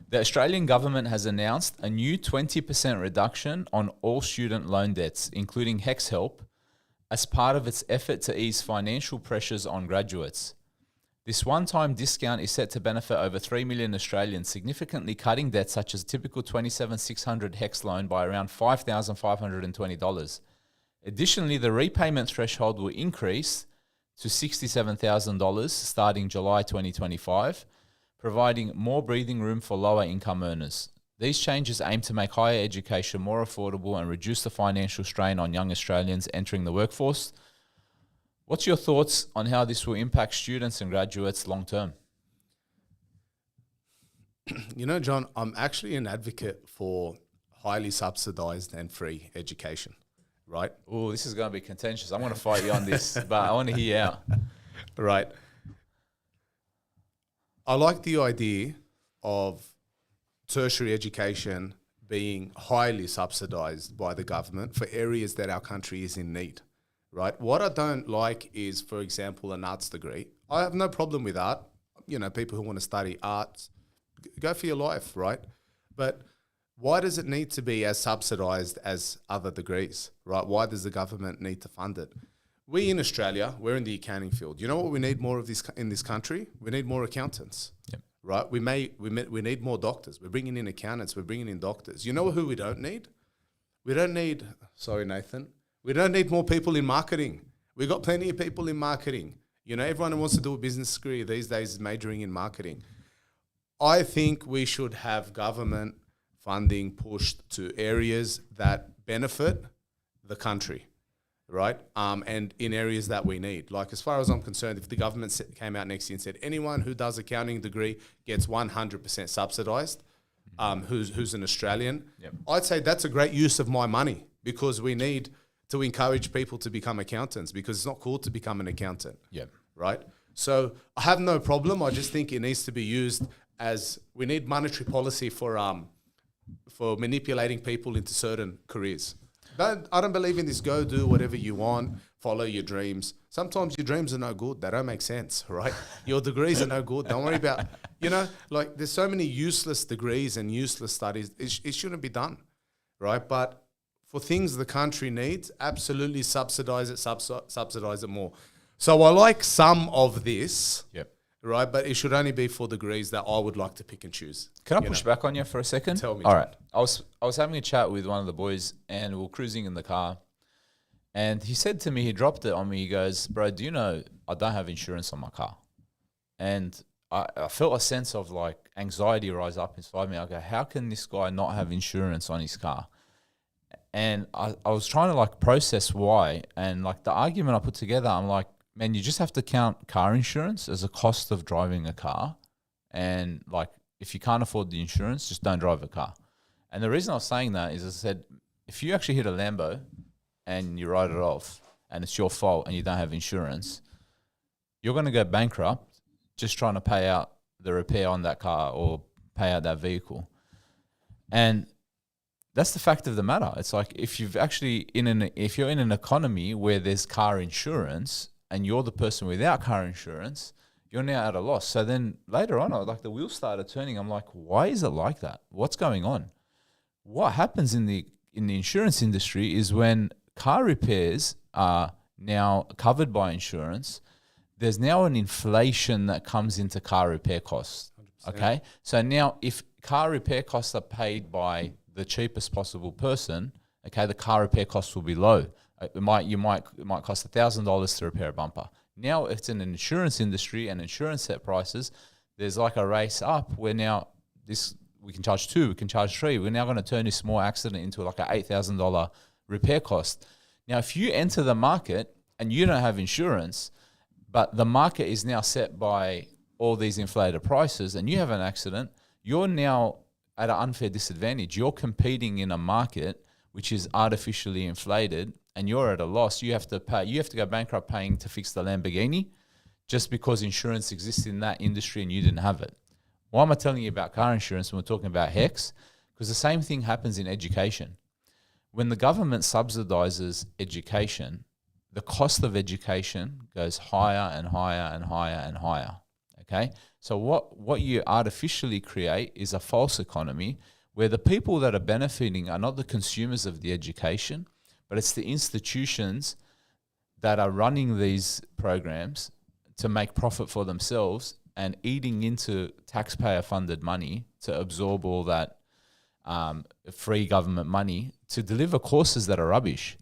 The Australian government has announced a new 20% reduction on all student loan debts, including HECS help, as part of its effort to ease financial pressures on graduates. This one-time discount is set to benefit over 3 million Australians, significantly cutting debts such as a typical 27,600 HECS loan by around $5,520. Additionally, the repayment threshold will increase to $67,000 starting July 2025, providing more breathing room for lower income earners. These changes aim to make higher education more affordable and reduce the financial strain on young Australians entering the workforce. What's your thoughts on how this will impact students and graduates long term? You know, John, I'm actually an advocate for highly subsidized and free education, right? Oh, this is going to be contentious. I'm going to fight you on this, but I want to hear you out. Right. I like the idea of tertiary education being highly subsidized by the government for areas that our country is in need, right? What I don't like is, for example, an arts degree. I have no problem with art. You know, people who want to study arts, go for your life, right? But why does it need to be as subsidized as other degrees, right? Why does the government need to fund it? We in Australia, we're in the accounting field. You know what we need more of this in this country? We need more accountants, right? We need more doctors. We're bringing in accountants. We're bringing in doctors. You know who we don't need? We don't need, sorry, Nathan. We don't need more people in marketing. We've got plenty of people in marketing. You know, everyone who wants to do a business degree these days is majoring in marketing. I think we should have government funding pushed to areas that benefit the country, right? And in areas that we need. Like, as far as I'm concerned, if the government came out next year and said anyone who does accounting degree gets 100% subsidized, who's an Australian, I'd say that's a great use of my money, because we need to encourage people to become accountants, because it's not cool to become an accountant, right? So I have no problem. I just think it needs to be used as, we need monetary policy for manipulating people into certain careers. I don't believe in this go do whatever you want, follow your dreams. Sometimes your dreams are no good. They don't make sense, right? Your degrees are no good. Don't worry about, you know, like, there's so many useless degrees and useless studies. It shouldn't be done, right? But for things the country needs, absolutely subsidize it more. So I like some of this, right? But it should only be for degrees that I would like to pick and choose. Can I push back on you for a second? Tell me. All right. I was having a chat with one of the boys, and we were cruising in the car, and he said to me, he dropped it on me. He goes, "Bro, do you know I don't have insurance on my car?" And I felt a sense of like anxiety rise up inside me. I go, how can this guy not have insurance on his car? And I was trying to like process why. And like the argument I put together, I'm like, man, you just have to count car insurance as a cost of driving a car. And like, if you can't afford the insurance, just don't drive a car. And the reason I was saying that is, I said, if you actually hit a Lambo and you write it off and it's your fault and you don't have insurance, you're going to go bankrupt just trying to pay out the repair on that car or pay out that vehicle. And that's the fact of the matter. It's like, if you're in an economy where there's car insurance and you're the person without car insurance, you're now at a loss. So then later on, like the wheels started turning. I'm like, why is it like that? What's going on? What happens in the insurance industry is when car repairs are now covered by insurance, there's now an inflation that comes into car repair costs. 100%. Okay. So now if car repair costs are paid by the cheapest possible person, okay, the car repair costs will be low. It might cost $1,000 to repair a bumper. Now it's in an insurance industry and insurance set prices. There's like a race up where now we can charge 2, we can charge 3. We're now going to turn this small accident into like an $8,000 repair cost. Now, if you enter the market and you don't have insurance, but the market is now set by all these inflated prices and you have an accident, you're now at an unfair disadvantage. You're competing in a market which is artificially inflated and you're at a loss. You have to go bankrupt paying to fix the Lamborghini just because insurance exists in that industry and you didn't have it. Why am I telling you about car insurance when we're talking about HECS? Because the same thing happens in education. When the government subsidizes education, the cost of education goes higher and higher and higher and higher. Okay, so what you artificially create is a false economy where the people that are benefiting are not the consumers of the education, but it's the institutions that are running these programs to make profit for themselves and eating into taxpayer-funded money to absorb all that free government money to deliver courses that are rubbish.